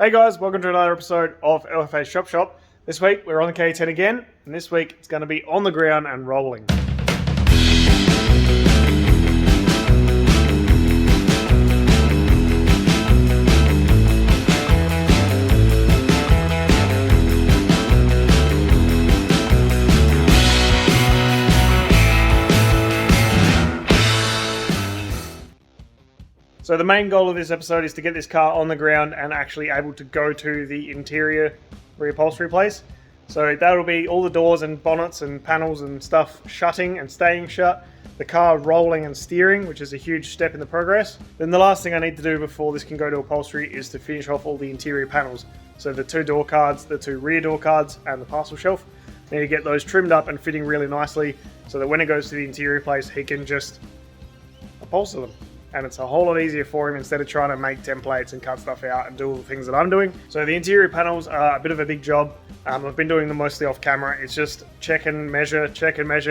Hey guys, welcome to another episode of LFA's Shop. This week we're on the Ke10 again, and this week it's going to be on the ground and rolling. So the main goal of this episode is to get this car on the ground and actually able to go to the interior reupholstery place. So that'll be all the doors and bonnets and panels and stuff shutting and staying shut, the car rolling and steering, which is a huge step in the progress. Then the last thing I need to do before this can go to upholstery is to finish off all the interior panels. So the two door cards, the two rear door cards, and the parcel shelf. I need to get those trimmed up and fitting really nicely so that when it goes to the interior place, he can just upholster them. And it's a whole lot easier for him instead of trying to make templates and cut stuff out and do all the things that I'm doing. So the interior panels are a bit of a big job. I've been doing them mostly off camera. It's just check and measure,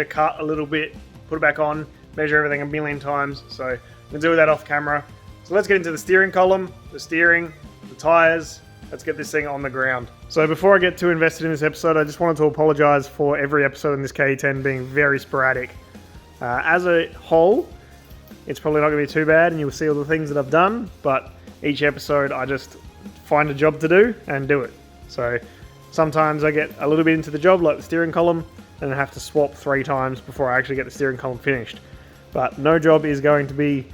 cut a little bit, put it back on, measure everything a million times. So I'm going to do that off camera. So let's get into the steering column, the steering, the tires. Let's get this thing on the ground. So before I get too invested in this episode, I just wanted to apologize for every episode in this Ke10 being very sporadic. As a whole, it's probably not going to be too bad and you'll see all the things that I've done, but each episode I just find a job to do and do it. So sometimes I get a little bit into the job, like the steering column, and I have to swap 3 times before I actually get the steering column finished. But no job is going to be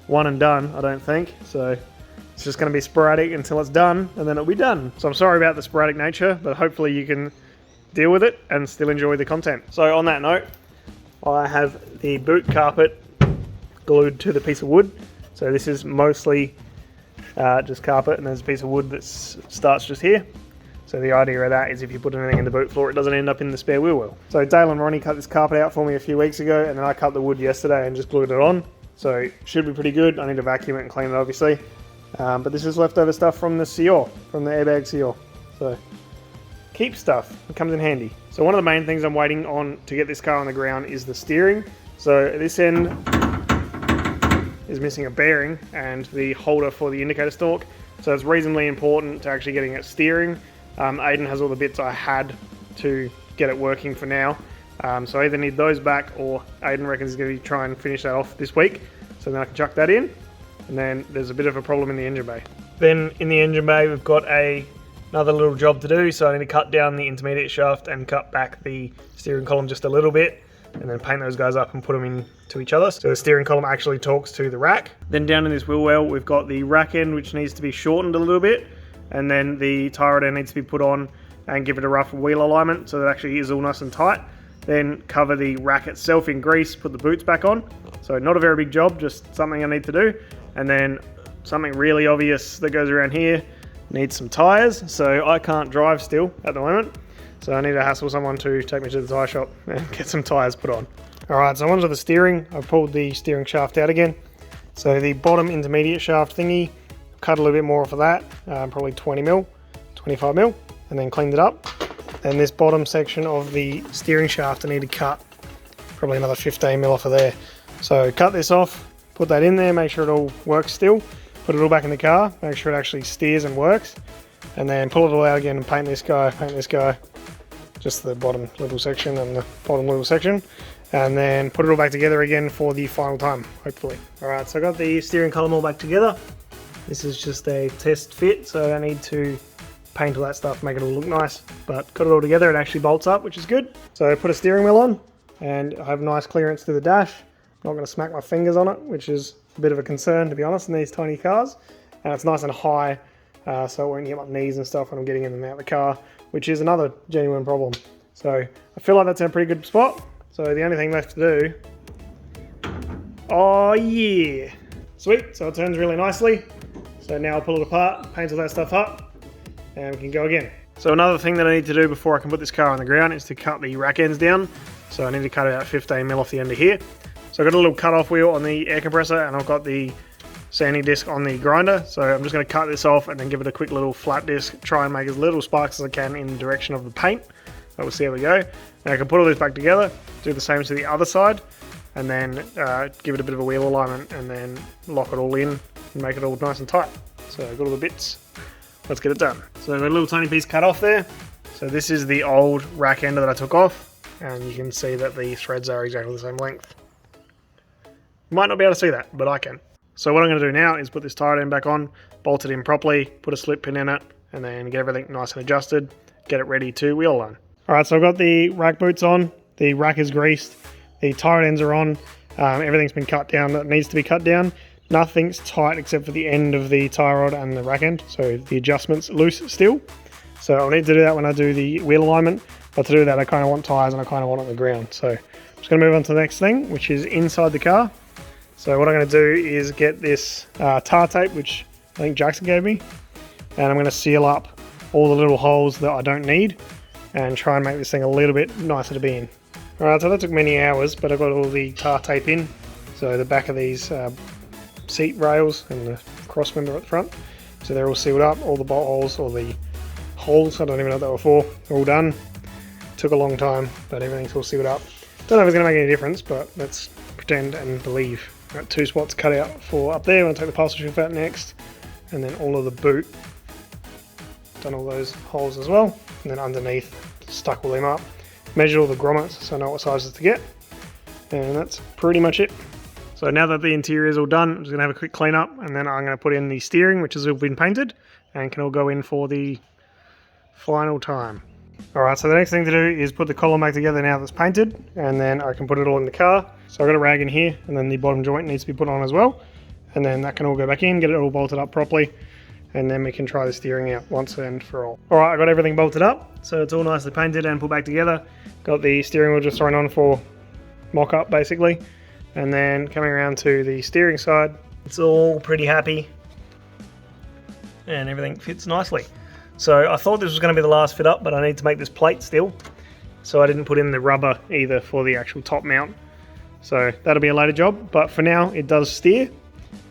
one and done, I don't think. So it's just going to be sporadic until it's done, and then it'll be done. So I'm sorry about the sporadic nature, but hopefully you can deal with it and still enjoy the content. So on that note, I have the boot carpet glued to the piece of wood. So this is mostly just carpet, and there's a piece of wood that starts just here. So the idea of that is if you put anything in the boot floor, it doesn't end up in the spare wheel well. So Dale and Ronnie cut this carpet out for me a few weeks ago, and then I cut the wood yesterday and just glued it on. So it should be pretty good. I need to vacuum it and clean it obviously. But this is leftover stuff from the Seor, from the airbag Seor. So keep stuff, it comes in handy. So one of the main things I'm waiting on to get this car on the ground is the steering. So this end is missing a bearing and the holder for the indicator stalk, so it's reasonably important to actually getting it steering. Aiden has all the bits I had to get it working for now, so I either need those back or Aiden reckons he's going to try and finish that off this week, so then I can chuck that in. And then there's a bit of a problem in the engine bay. Then in the engine bay we've got another little job to do, so I need to cut down the intermediate shaft and cut back the steering column just a little bit, and then paint those guys up and put them into each other. So the steering column actually talks to the rack. Then down in this wheel well, we've got the rack end, which needs to be shortened a little bit. And then the tie rod end needs to be put on and give it a rough wheel alignment so that it actually is all nice and tight. Then cover the rack itself in grease, put the boots back on. So not a very big job, just something I need to do. And then something really obvious that goes around here, needs some tires. So I can't drive still at the moment. So I need to hassle someone to take me to the tyre shop and get some tyres put on. Alright, so onto the steering. I've pulled the steering shaft out again. So the bottom intermediate shaft thingy, cut a little bit more off of that, probably 20 mil, 25 mil, and then cleaned it up. And this bottom section of the steering shaft I need to cut probably another 15 mil off of there. So cut this off, put that in there, make sure it all works still, put it all back in the car, make sure it actually steers and works, and then pull it all out again and paint this guy, just the bottom little section and the bottom little section, and then put it all back together again for the final time, hopefully. Alright, so I got the steering column all back together. This is just a test fit, so I need to paint all that stuff, make it all look nice, but got it all together, it actually bolts up, which is good. So I put a steering wheel on, and I have nice clearance to the dash. I'm not going to smack my fingers on it, which is a bit of a concern, to be honest, in these tiny cars. And it's nice and high, so it won't hit my knees and stuff when I'm getting in and out of the car, which is another genuine problem. So I feel like that's in a pretty good spot. So the only thing left to do, oh yeah, sweet, so it turns really nicely. So now I'll pull it apart, paint all that stuff up, and we can go again. So another thing that I need to do before I can put this car on the ground is to cut the rack ends down. So I need to cut about 15 mil off the end of here. So I've got a little cut off wheel on the air compressor, and I've got the sanding disc on the grinder. So I'm just going to cut this off and then give it a quick little flat disc, try and make as little sparks as I can in the direction of the paint. But we'll see how we go. And I can put all this back together, do the same to the other side, and then give it a bit of a wheel alignment and then lock it all in and make it all nice and tight. So I've got all the bits let's get it done. So I've got a little tiny piece cut off there. So this is the old rack ender that I took off, and you can see that the threads are exactly the same length. You might not be able to see that, but I can. So what I'm going to do now is put this tire end back on, bolt it in properly, put a slip pin in it, and then get everything nice and adjusted, get it ready to wheel line. Alright, so I've got the rack boots on, the rack is greased, the tire ends are on, everything's been cut down that needs to be cut down. Nothing's tight except for the end of the tie rod and the rack end, so the adjustment's loose still. So I'll need to do that when I do the wheel alignment, but to do that I kind of want tyres and I kind of want it on the ground. So I'm just going to move on to the next thing, which is inside the car. So what I'm going to do is get this tar tape, which I think Jackson gave me, and I'm going to seal up all the little holes that I don't need and try and make this thing a little bit nicer to be in. Alright, so that took many hours, but I've got all the tar tape in, so the back of these seat rails and the cross member at the front, so they're all sealed up, all the bolt holes, all the holes, I don't even know what they were for, are all done. Took a long time, but everything's all sealed up. Don't know if it's going to make any difference, but let's pretend and believe. Got 2 spots cut out for up there. I'm going to take the parcel shelf out next, and then all of the boot. Done all those holes as well, and then underneath stuck all them up. Measured all the grommets so I know what sizes to get, and that's pretty much it. So now that the interior is all done, I'm just going to have a quick clean up, and then I'm going to put in the steering, which has all been painted and can all go in for the final time. Alright, so the next thing to do is put the column back together now that's painted, and then I can put it all in the car. So I've got a rag in here, and then the bottom joint needs to be put on as well, and then that can all go back in, get it all bolted up properly, and then we can try the steering out once and for all. Alright, I got everything bolted up, so it's all nicely painted and put back together. Got the steering wheel just thrown on for mock-up basically, and then coming around to the steering side, it's all pretty happy, and everything fits nicely. So I thought this was going to be the last fit up, but I need to make this plate still, so I didn't put in the rubber either for the actual top mount. So that'll be a later job, but for now it does steer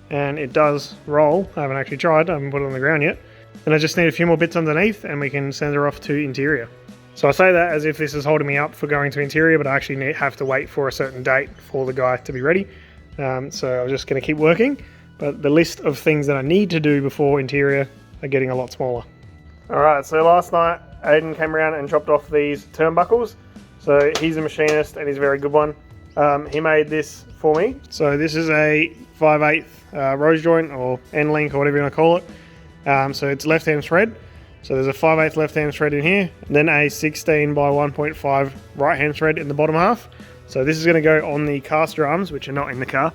and it does roll. I haven't actually tried, I haven't put it on the ground yet. And I just need a few more bits underneath and we can send her off to interior. So I say that as if this is holding me up for going to interior, but I actually have to wait for a certain date for the guy to be ready. So I'm just going to keep working, but the list of things that I need to do before interior are getting a lot smaller. Alright, so last night Aiden came around and chopped off these turnbuckles. So he's a machinist and he's a very good one. He made this for me. So this is a 5/8 rose joint or end link or whatever you want to call it. So it's left hand thread. So there's a 5/8 left hand thread in here, and then a 16 by 1.5 right hand thread in the bottom half. So this is going to go on the caster arms, which are not in the car.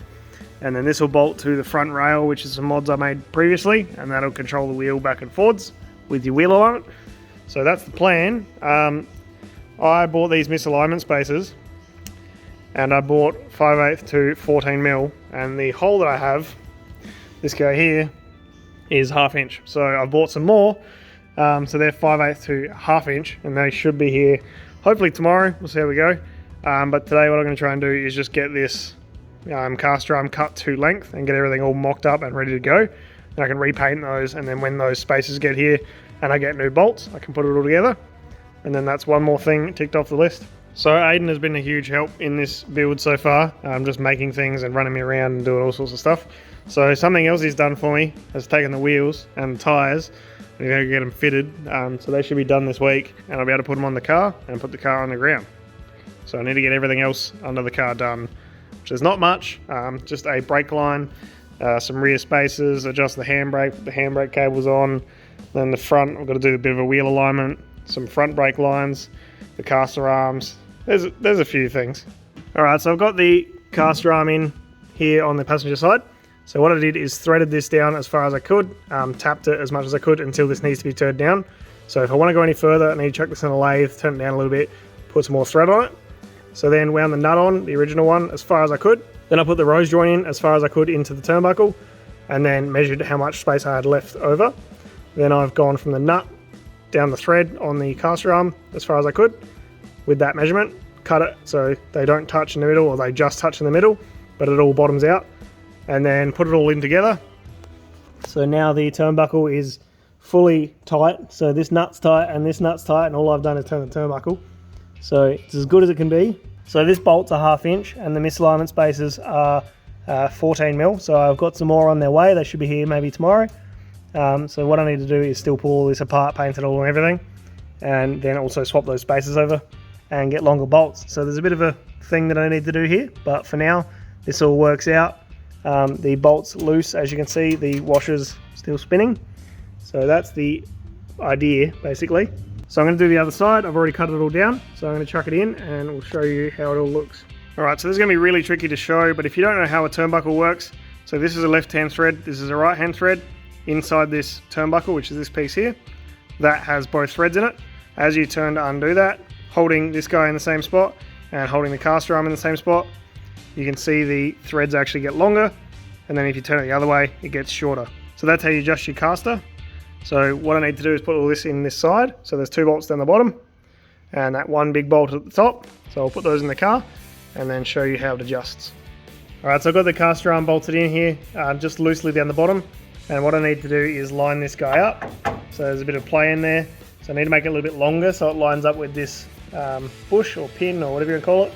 And then this will bolt to the front rail, which is some mods I made previously, and that'll control the wheel back and forwards with your wheel alignment. So that's the plan. I bought these misalignment spacers, and I bought 5/8 to 14mm, and the hole that I have, this guy here, is 1/2 inch. So I bought some more, so they're 5/8 to 1/2 inch, and they should be here hopefully tomorrow. We'll see how we go. But today what I'm going to try and do is just get this caster arm cut to length and get everything all mocked up and ready to go. And I can repaint those, and then when those spacers get here and I get new bolts, I can put it all together. And then that's one more thing ticked off the list. So Aiden has been a huge help in this build so far, just making things and running me around and doing all sorts of stuff. So something else he's done for me has taken the wheels and the tyres and he's going to get them fitted. So they should be done this week, and I'll be able to put them on the car and put the car on the ground. So I need to get everything else under the car done, which is not much, just a brake line, some rear spacers, adjust the handbrake, put the handbrake cables on. Then the front, I've got to do a bit of a wheel alignment, some front brake lines, the caster arms. There's a few things. Alright, so I've got the caster arm in here on the passenger side. So what I did is threaded this down as far as I could, tapped it as much as I could until this needs to be turned down. So if I want to go any further, I need to chuck this in a lathe, turn it down a little bit, put some more thread on it. So then wound the nut on, the original one, as far as I could. Then I put the rose joint in as far as I could into the turnbuckle, and then measured how much space I had left over. Then I've gone from the nut down the thread on the caster arm as far as I could with that measurement, cut it so they don't touch in the middle, or they just touch in the middle, but it all bottoms out, and then put it all in together. So now the turnbuckle is fully tight, so this nut's tight and this nut's tight, and all I've done is turn the turnbuckle. So it's as good as it can be. So this bolt's a 1/2 inch and the misalignment spacers are 14mm, so I've got some more on their way. They should be here maybe tomorrow. So what I need to do is still pull all this apart, paint it all and everything, and then also swap those spaces over and get longer bolts. So there's a bit of a thing that I need to do here, but for now this all works out. The bolt's loose, as you can see, the washer's still spinning. So that's the idea basically. So I'm going to do the other side. I've already cut it all down, so I'm going to chuck it in and we'll show you how it all looks. Alright, so this is going to be really tricky to show, but if you don't know how a turnbuckle works, so this is a left hand thread, this is a right hand thread. Inside this turnbuckle, which is this piece here, that has both threads in it. As you turn to undo that, holding this guy in the same spot and holding the caster arm in the same spot, you can see the threads actually get longer, and then if you turn it the other way, it gets shorter. So that's how you adjust your caster. So what I need to do is put all this in this side. So there's 2 bolts down the bottom and that one big bolt at the top. So I'll put those in the car and then show you how it adjusts. Alright, so I've got the caster arm bolted in here, just loosely down the bottom. And what I need to do is line this guy up. So there's a bit of play in there. So I need to make it a little bit longer so it lines up with this bush or pin or whatever you call it.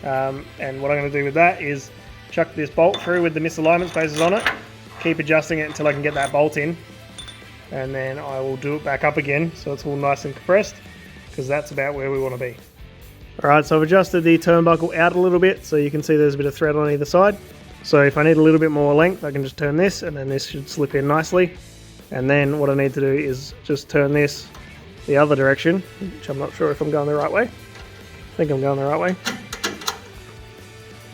And what I'm going to do with that is chuck this bolt through with the misalignment spaces on it. Keep adjusting it until I can get that bolt in. And then I will do it back up again so it's all nice and compressed, because that's about where we want to be. Alright, so I've adjusted the turnbuckle out a little bit so you can see there's a bit of thread on either side. So if I need a little bit more length, I can just turn this and then this should slip in nicely. And then what I need to do is just turn this the other direction, which I'm not sure if I'm going the right way. I think I'm going the right way.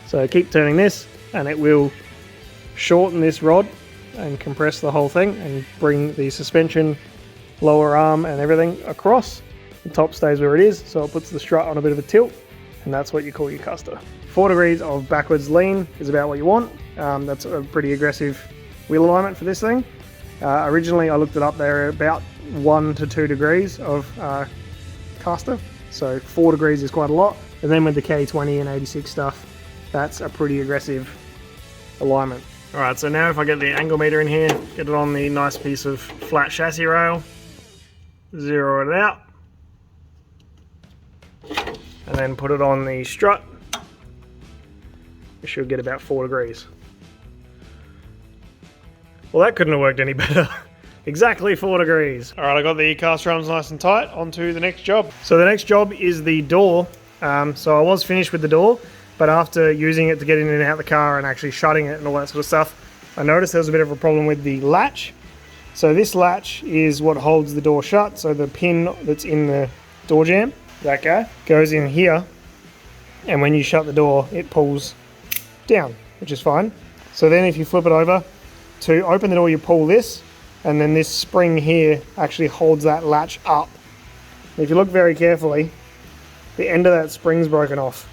So keep turning this and it will shorten this rod and compress the whole thing and bring the suspension, lower arm and everything across. The top stays where it is, so it puts the strut on a bit of a tilt, and that's what you call your caster. 4 degrees of backwards lean is about what you want. That's a pretty aggressive wheel alignment for this thing. Originally I looked it up, there about 1 to 2 degrees of caster, so 4 degrees is quite a lot. And then with the Ke10 and 86 stuff, that's a pretty aggressive alignment. Alright, so now if I get the angle meter in here, get it on the nice piece of flat chassis rail, zero it out, and then put it on the strut, it should get about 4 degrees. Well, that couldn't have worked any better. Exactly 4 degrees. Alright, I got the caster arms nice and tight, on to the next job. So the next job is the door. So I was finished with the door, but after using it to get in and out the car and actually shutting it and all that sort of stuff, I noticed there was a bit of a problem with the latch. So this latch is what holds the door shut. So the pin that's in the door jamb, that guy, goes in here, and when you shut the door, it pulls down, which is fine. So then if you flip it over, to open the door you pull this, and then this spring here actually holds that latch up. And if you look very carefully, the end of that spring's broken off.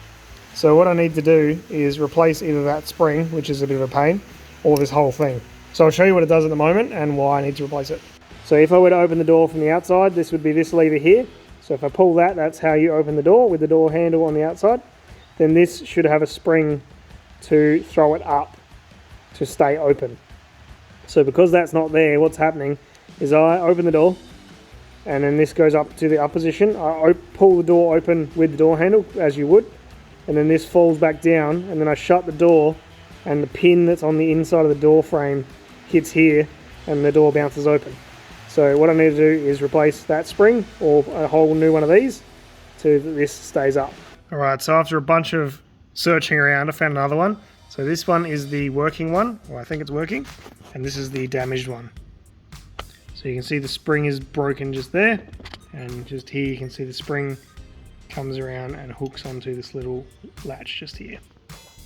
So what I need to do is replace either that spring, which is a bit of a pain, or this whole thing. So I'll show you what it does at the moment and why I need to replace it. So if I were to open the door from the outside, this would be this lever here. So if I pull that, that's how you open the door, with the door handle on the outside. Then this should have a spring to throw it up to stay open. So because that's not there, what's happening is I open the door, and then this goes up to the up position. I pull the door open with the door handle, as you would, and then this falls back down, and then I shut the door, and the pin that's on the inside of the door frame hits here, and the door bounces open. So what I need to do is replace that spring, or a whole new one of these, so that this stays up. Alright, so after a bunch of searching around, I found another one. So this one is the working one, or I think it's working, and this is the damaged one. So you can see the spring is broken just there, and just here you can see the spring comes around and hooks onto this little latch just here.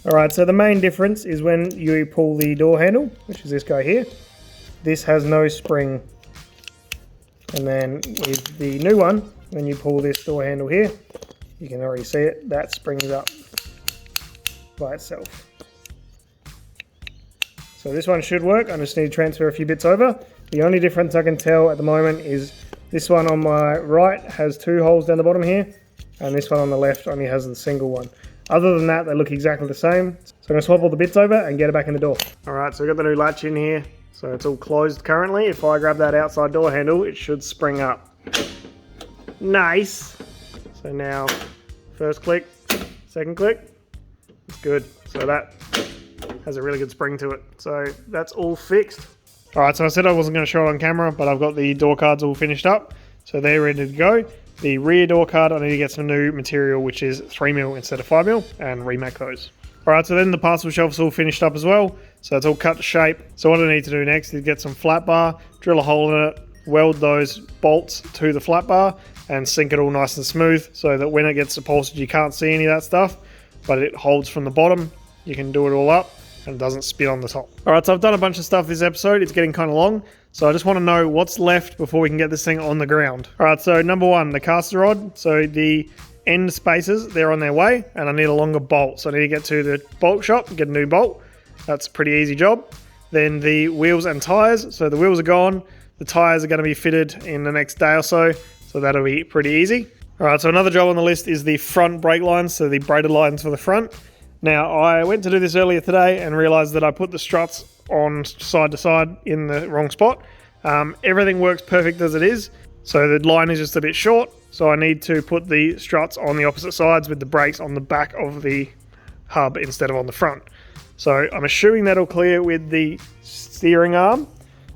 Alright, so the main difference is when you pull the door handle, which is this guy here, this has no spring. And then with the new one, when you pull this door handle here, you can already see it, that springs up by itself. So this one should work. I just need to transfer a few bits over. The only difference I can tell at the moment is this one on my right has 2 holes down the bottom here, and this one on the left only has the single one. Other than that, they look exactly the same. So I'm going to swap all the bits over and get it back in the door. Alright, so I've got the new latch in here. So it's all closed currently. If I grab that outside door handle, it should spring up. Nice. So now, first click, second click, it's good. So that has a really good spring to it. So that's all fixed. Alright, so I said I wasn't going to show it on camera, but I've got the door cards all finished up. So they're ready to go. The rear door card, I need to get some new material, which is 3mm instead of 5mm, and remake those. Alright, so then the parcel shelf's all finished up as well. So it's all cut to shape. So what I need to do next is get some flat bar, drill a hole in it, weld those bolts to the flat bar, and sink it all nice and smooth so that when it gets upholstered you can't see any of that stuff, but it holds from the bottom. You can do it all up and it doesn't spit on the top. Alright, so I've done a bunch of stuff this episode. It's getting kind of long, so I just want to know what's left before we can get this thing on the ground. Alright, so number one, the caster rod. So the end spacers, they're on their way, and I need a longer bolt. So I need to get to the bolt shop and get a new bolt. That's a pretty easy job. Then the wheels and tyres. So the wheels are gone. The tyres are going to be fitted in the next day or so. So that'll be pretty easy. Alright, so another job on the list is the front brake lines. So the braided lines for the front. Now, I went to do this earlier today and realised that I put the struts on side to side in the wrong spot. Everything works perfect as it is. So the line is just a bit short. So I need to put the struts on the opposite sides with the brakes on the back of the hub instead of on the front. So I'm assuming that'll clear with the steering arm,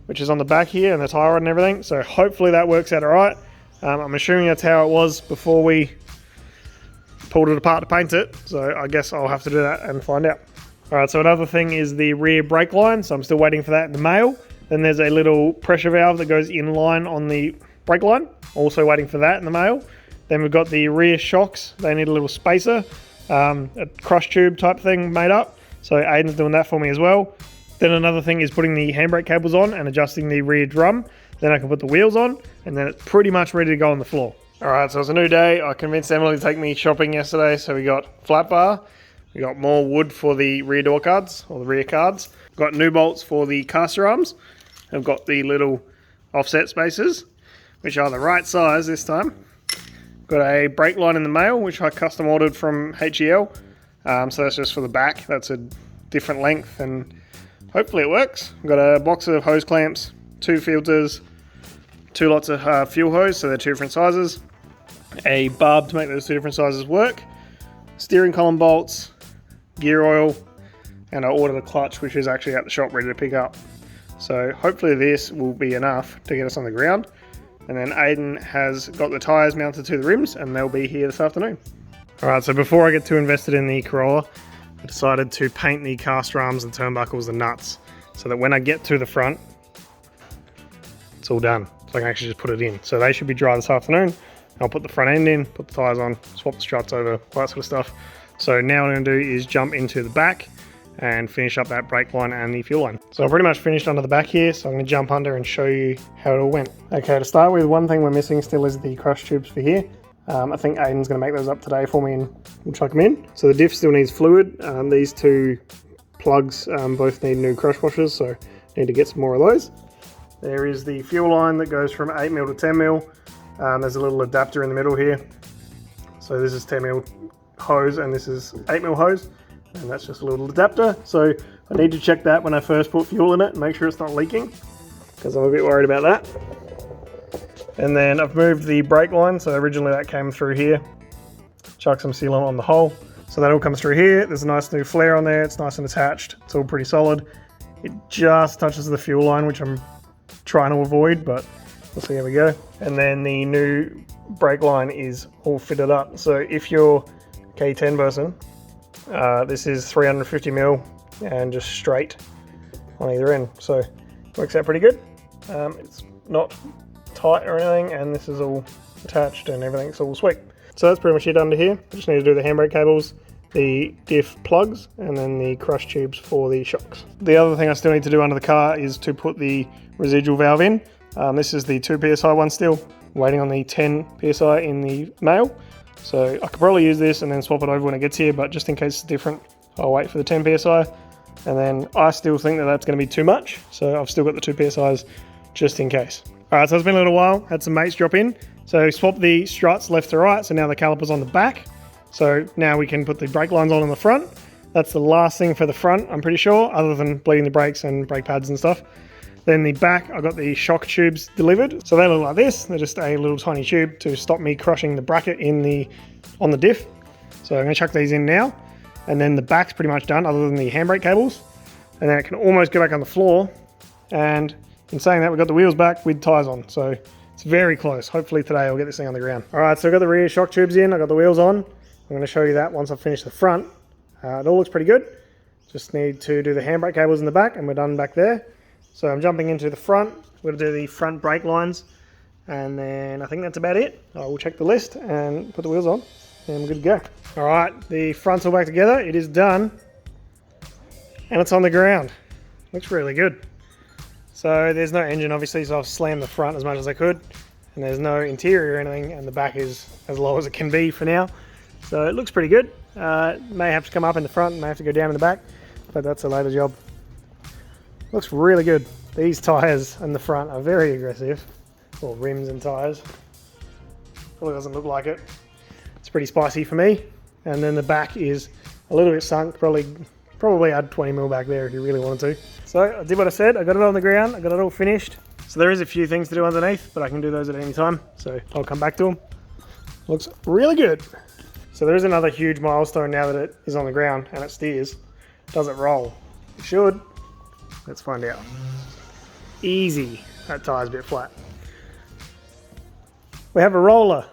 which is on the back here, and the tyre rod and everything. So hopefully that works out alright. I'm assuming that's how it was before we pulled it apart to paint it. So I guess I'll have to do that and find out. Alright, so another thing is the rear brake line. So I'm still waiting for that in the mail. Then there's a little pressure valve that goes in line on the brake line. Also waiting for that in the mail. Then we've got the rear shocks. They need a little spacer, a cross tube type thing made up. So Aiden's doing that for me as well. Then another thing is putting the handbrake cables on and adjusting the rear drum. Then I can put the wheels on, and then it's pretty much ready to go on the floor. Alright, so it's a new day. I convinced Emily to take me shopping yesterday. So we got flat bar. We got more wood for the rear door cards, or the rear cards. We've got new bolts for the caster arms. I've got the little offset spacers, which are the right size this time. Got a brake line in the mail, which I custom ordered from HEL. So that's just for the back. That's a different length, and hopefully it works. I've got a box of hose clamps, 2 filters, 2 lots of fuel hose, so they're 2 different sizes. A barb to make those 2 different sizes work. Steering column bolts, gear oil, and I ordered a clutch, which is actually at the shop ready to pick up. So hopefully this will be enough to get us on the ground. And then Aiden has got the tyres mounted to the rims, and they'll be here this afternoon. Alright, so before I get too invested in the Corolla, I decided to paint the caster arms, the turnbuckles, the nuts, so that when I get to the front, it's all done. So I can actually just put it in. So they should be dry this afternoon. I'll put the front end in, put the tyres on, swap the struts over, all that sort of stuff. So now what I'm going to do is jump into the back and finish up that brake line and the fuel line. So I'm pretty much finished under the back here, so I'm going to jump under and show you how it all went. Okay, to start with, one thing we're missing still is the crush tubes for here. I think Aiden's going to make those up today for me and we'll chuck them in. So the diff still needs fluid. These 2 plugs both need new crush washers, so need to get some more of those. There is the fuel line that goes from 8mm to 10mm. There's a little adapter in the middle here. So this is 10mm hose and this is 8mm hose. And that's just a little adapter. So I need to check that when I first put fuel in it and make sure it's not leaking, because I'm a bit worried about that. And then I've moved the brake line. So originally that came through here. Chuck some sealant on the hole. So that all comes through here. There's a nice new flare on there. It's nice and attached. It's all pretty solid. It just touches the fuel line, which I'm trying to avoid, but we'll see how we go. And then the new brake line is all fitted up. So if you're a Ke10 person, this is 350mm and just straight on either end. So it works out pretty good. It's not tight or anything, and this is all attached and everything's all sweet. So that's pretty much it under here. I just need to do the handbrake cables, the diff plugs, and then the crush tubes for the shocks. The other thing I still need to do under the car is to put the residual valve in. This is the 2 psi one still, waiting on the 10 psi in the mail. So I could probably use this and then swap it over when it gets here, but just in case it's different, I'll wait for the 10 psi. And then I still think that that's going to be too much, so I've still got the 2 psis just in case. Alright, so it's been a little while, had some mates drop in. So swap the struts left to right, so now the caliper's on the back. So now we can put the brake lines on the front. That's the last thing for the front, I'm pretty sure, other than bleeding the brakes and brake pads and stuff. Then the back, I got the shock tubes delivered. So they look like this. They're just a little tiny tube to stop me crushing the bracket on the diff. So I'm going to chuck these in now. And then the back's pretty much done, other than the handbrake cables. And then it can almost go back on the floor And in saying that, we've got the wheels back with tyres on, so it's very close. Hopefully today I'll get this thing on the ground. All right, so I've got the rear shock tubes in, I've got the wheels on. I'm going to show you that once I've finished the front. It all looks pretty good. Just need to do the handbrake cables in the back and we're done back there. So I'm jumping into the front. We're going to do the front brake lines and then I think that's about it. I will check the list and put the wheels on and we're good to go. All right, the front's all back together. It is done and it's on the ground. Looks really good. So there's no engine obviously, so I've slammed the front as much as I could and there's no interior or anything and the back is as low as it can be for now. So it looks pretty good. May have to come up in the front, may have to go down in the back, but that's a later job. Looks really good. These tyres in the front are very aggressive, or rims and tyres. Probably doesn't look like it. It's pretty spicy for me. And then the back is a little bit sunk, probably add 20 mil back there if you really wanted to. So I did what I said, I got it on the ground, I got it all finished. So there is a few things to do underneath, but I can do those at any time. So I'll come back to them. Looks really good. So there is another huge milestone now that it is on the ground and it steers. Does it roll? It should. Let's find out. Easy. That tyre's a bit flat. We have a roller.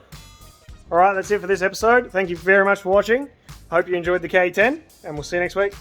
Alright, that's it for this episode. Thank you very much for watching. Hope you enjoyed the Ke10 and we'll see you next week.